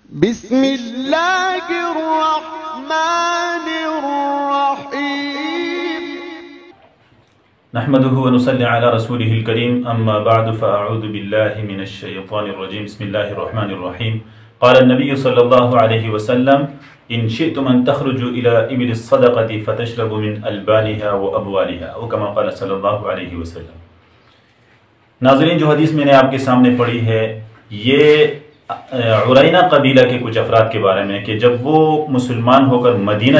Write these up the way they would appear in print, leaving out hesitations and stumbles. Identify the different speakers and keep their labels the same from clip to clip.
Speaker 1: بسم اللہ الرحمن الرحیم
Speaker 2: نحمده ونصلي على رسوله الكريم اما بعد فاعوذ بالله من الشيطان الرجيم بسم الله الرحمن الرحيم قال النبي صلى الله عليه وسلم ان شئتم ان تخرجوا الى ابل الصدقه فتشربوا من البانها وابوالها او كما قال صلى الله عليه وسلم۔ ناظرین، جو حدیث میں نے آپ کے سامنے پڑھی ہے یہ عرینہ قبیلہ کے کچھ افراد کے بارے میں کہ جب وہ مسلمان ہو کر مدینہ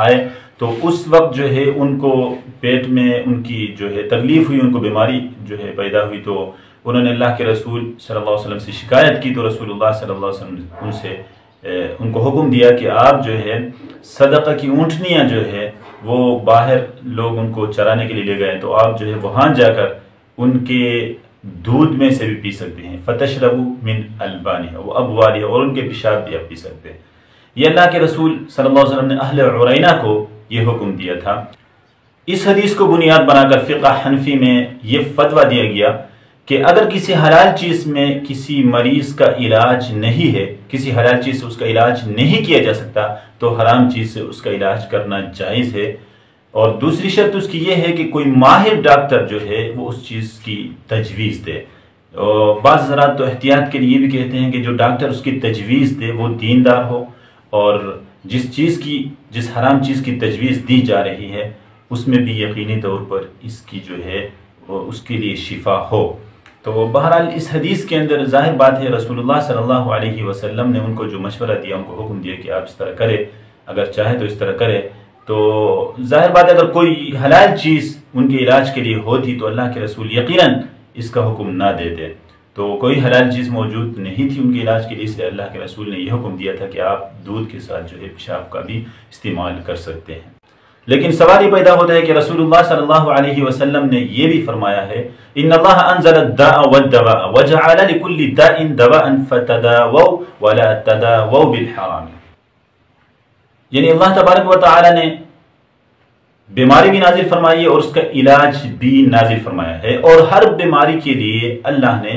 Speaker 2: آئے تو اس وقت جو ہے ان کو پیٹ میں ان کی جو ہے تکلیف ہوئی، ان کو بیماری جو ہے پیدا ہوئی، تو انہوں نے اللہ کے رسول صلی اللہ علیہ وسلم سے شکایت کی، تو رسول اللہ صلی اللہ علیہ وسلم ان کو حکم دیا کہ آپ جو ہے صدقہ کی اونٹنیاں جو ہے وہ باہر لوگ ان کو چرانے کے لیے لے گئے، تو آپ جو ہے وہاں جا کر ان کے دودھ میں سے بھی پی سکتے ہیں، فتشربوا من البانها وابوالها، اور ان کے پیشاب بھی آپ پی سکتے ہیں۔ یہ اللہ کے رسول صلی اللہ علیہ وسلم نے اہل عرینہ کو یہ حکم دیا تھا۔ اس حدیث کو بنیاد بنا کر فقہ حنفی میں یہ فتویٰ دیا گیا کہ اگر کسی حلال چیز میں کسی مریض کا علاج نہیں ہے، کسی حلال چیز سے اس کا علاج نہیں کیا جا سکتا، تو حرام چیز سے اس کا علاج کرنا جائز ہے، اور دوسری شرط اس کی یہ ہے کہ کوئی ماہر ڈاکٹر جو ہے وہ اس چیز کی تجویز دے۔ بعض حضرات تو احتیاط کے لیے بھی کہتے ہیں کہ جو ڈاکٹر اس کی تجویز دے وہ دیندار ہو، اور جس حرام چیز کی تجویز دی جا رہی ہے اس میں بھی یقینی طور پر اس کی جو ہے اس کے لیے شفا ہو۔ تو بہرحال اس حدیث کے اندر ظاہر بات ہے رسول اللہ صلی اللہ علیہ وسلم نے ان کو جو مشورہ دیا، ان کو حکم دیا کہ آپ اس طرح کرے، اگر چاہے تو اس طرح کرے، تو ظاہر بات ہے اگر کوئی حلال چیز ان کے علاج کے لیے ہوتی تو اللہ کے رسول یقیناً اس کا حکم نہ دیتے، تو کوئی حلال چیز موجود نہیں تھی ان کے علاج کے لیے، اس لیے اللہ کے رسول نے یہ حکم دیا تھا کہ آپ دودھ کے ساتھ جو ہے پیشاب کا بھی استعمال کر سکتے ہیں۔ لیکن سوال یہ پیدا ہوتا ہے کہ رسول اللہ صلی اللہ علیہ وسلم نے یہ بھی فرمایا ہے ان اللہ انزل الداء والدواء وجعل لكل داء دواء فتداووا ولا تداووا بالحرام، یعنی اللہ تبارک و تعالی نے بیماری بھی نازل فرمائی ہے اور اس کا علاج بھی نازل فرمایا ہے، اور ہر بیماری کے لیے اللہ نے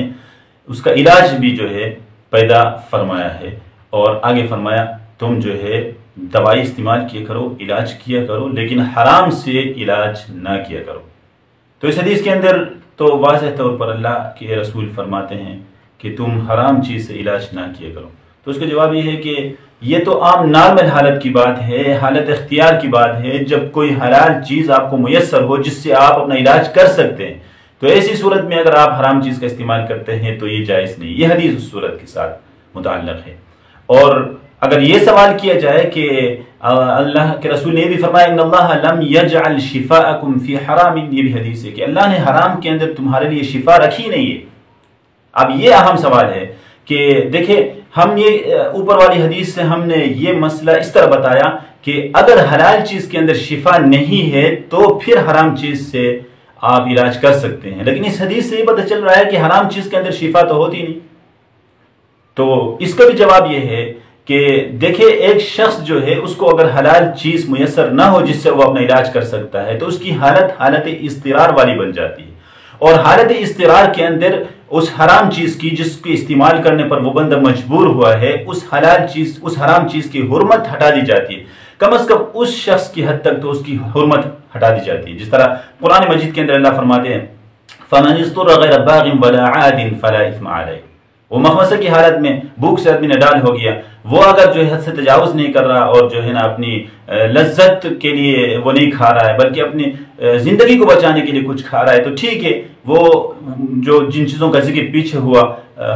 Speaker 2: اس کا علاج بھی جو ہے پیدا فرمایا ہے، اور آگے فرمایا تم جو ہے دوائی استعمال کیا کرو، علاج کیا کرو، لیکن حرام سے علاج نہ کیا کرو۔ تو اس حدیث کے اندر تو واضح طور پر اللہ کے رسول فرماتے ہیں کہ تم حرام چیز سے علاج نہ کیا کرو، تو اس کا جواب یہ ہے کہ یہ تو عام نارمل حالت کی بات ہے، حالت اختیار کی بات ہے، جب کوئی حلال چیز آپ کو میسر ہو جس سے آپ اپنا علاج کر سکتے ہیں، تو ایسی صورت میں اگر آپ حرام چیز کا استعمال کرتے ہیں تو یہ جائز نہیں۔ یہ حدیث اس صورت کے ساتھ متعلق ہے۔ اور اگر یہ سوال کیا جائے کہ اللہ کے رسول نے یہ بھی فرمایا ان اللہ لم یجعل شفاءکم فی حرام، یہ بھی حدیث ہے کہ اللہ نے حرام کے اندر تمہارے لیے شفا رکھی نہیں ہے۔ اب یہ اہم سوال ہے کہ دیکھیں، ہم یہ اوپر والی حدیث سے ہم نے یہ مسئلہ اس طرح بتایا کہ اگر حلال چیز کے اندر شفا نہیں ہے تو پھر حرام چیز سے آپ علاج کر سکتے ہیں، لیکن اس حدیث سے یہ پتہ چل رہا ہے کہ حرام چیز کے اندر شفا تو ہوتی نہیں۔ تو اس کا بھی جواب یہ ہے کہ دیکھیں، ایک شخص جو ہے اس کو اگر حلال چیز میسر نہ ہو جس سے وہ اپنا علاج کر سکتا ہے تو اس کی حالت اضطرار والی بن جاتی ہے، اور حالت اضطرار کے اندر اس حرام چیز کی جس کے استعمال کرنے پر وہ بندہ مجبور ہوا ہے، اس حرام چیز کی حرمت ہٹا دی جاتی ہے، کم از کم اس شخص کی حد تک تو اس کی حرمت ہٹا دی جاتی ہے۔ جس طرح قرآن مجید کے اندر اللہ فرماتے ہیں فَمَنِ اضْطُرَّ غَيْرَ بَاغٍ وَلَا عَادٍ فَلَا إِثْمَ عَلَيْهِ، وہ مخمصہ کی حالت میں بھوک سے آدمی نڈال ہو گیا، وہ اگر جو ہے حد سے تجاوز نہیں کر رہا اور جو ہے نا اپنی لذت کے لیے وہ نہیں کھا رہا ہے بلکہ اپنی زندگی کو بچانے کے لیے کچھ کھا رہا ہے، تو ٹھیک ہے، وہ جو جن چیزوں کا ذکر پیچھے ہوا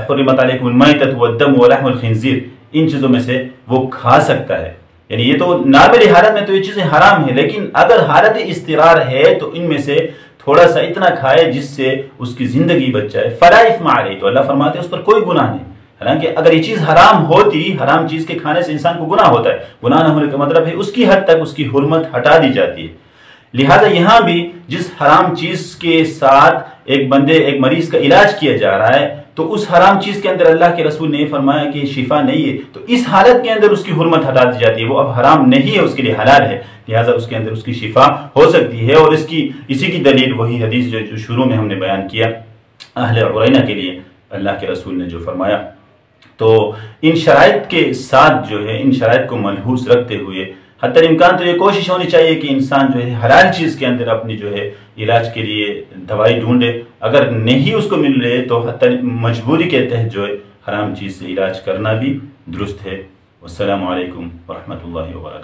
Speaker 2: حرمت علیکم المیتۃ والدم ولحم الخنزیر، ان چیزوں میں سے وہ کھا سکتا ہے، یعنی یہ تو نارملی حالت میں تو یہ چیزیں حرام ہیں، لیکن اگر حالت اضطرار ہے تو ان میں سے تھوڑا سا اتنا کھائے جس سے اس کی زندگی بچ جائے، فلا اثم علیہ، تو اللہ فرماتے ہیں اس پر کوئی گناہ نہیں۔ حالانکہ اگر یہ چیز حرام ہوتی، حرام چیز کے کھانے سے انسان کو گناہ ہوتا ہے، گناہ نہ ہونے کا مطلب ہے اس کی حد تک اس کی حرمت ہٹا دی جاتی ہے۔ لہٰذا یہاں بھی جس حرام چیز کے ساتھ ایک مریض کا علاج کیا جا رہا ہے تو اس حرام چیز کے اندر اللہ کے رسول نے فرمایا کہ شفا نہیں ہے، تو اس حالت کے اندر اس کی حرمت ہٹا دی جاتی ہے، وہ اب حرام نہیں ہے، اس کے لیے حلال ہے، لہٰذا اس کے اندر اس کی شفا ہو سکتی ہے۔ اور اسی کی دلیل وہی حدیث جو شروع میں ہم نے بیان کیا اہل عرینہ کے لیے اللہ کے رسول نے جو فرمایا تو ان شرائط کے ساتھ جو ہے، ان شرائط کو ملحوظ رکھتے ہوئے حتی الامکان تو یہ کوشش ہونی چاہیے کہ انسان جو ہے حلال چیز کے اندر اپنی جو ہے علاج کے لیے دوائی ڈھونڈے، اگر نہیں اس کو مل رہے تو حتی مجبوری کے تحت جو ہے حرام چیز سے علاج کرنا بھی درست ہے۔ والسلام علیکم ورحمۃ اللہ وبرکاتہ۔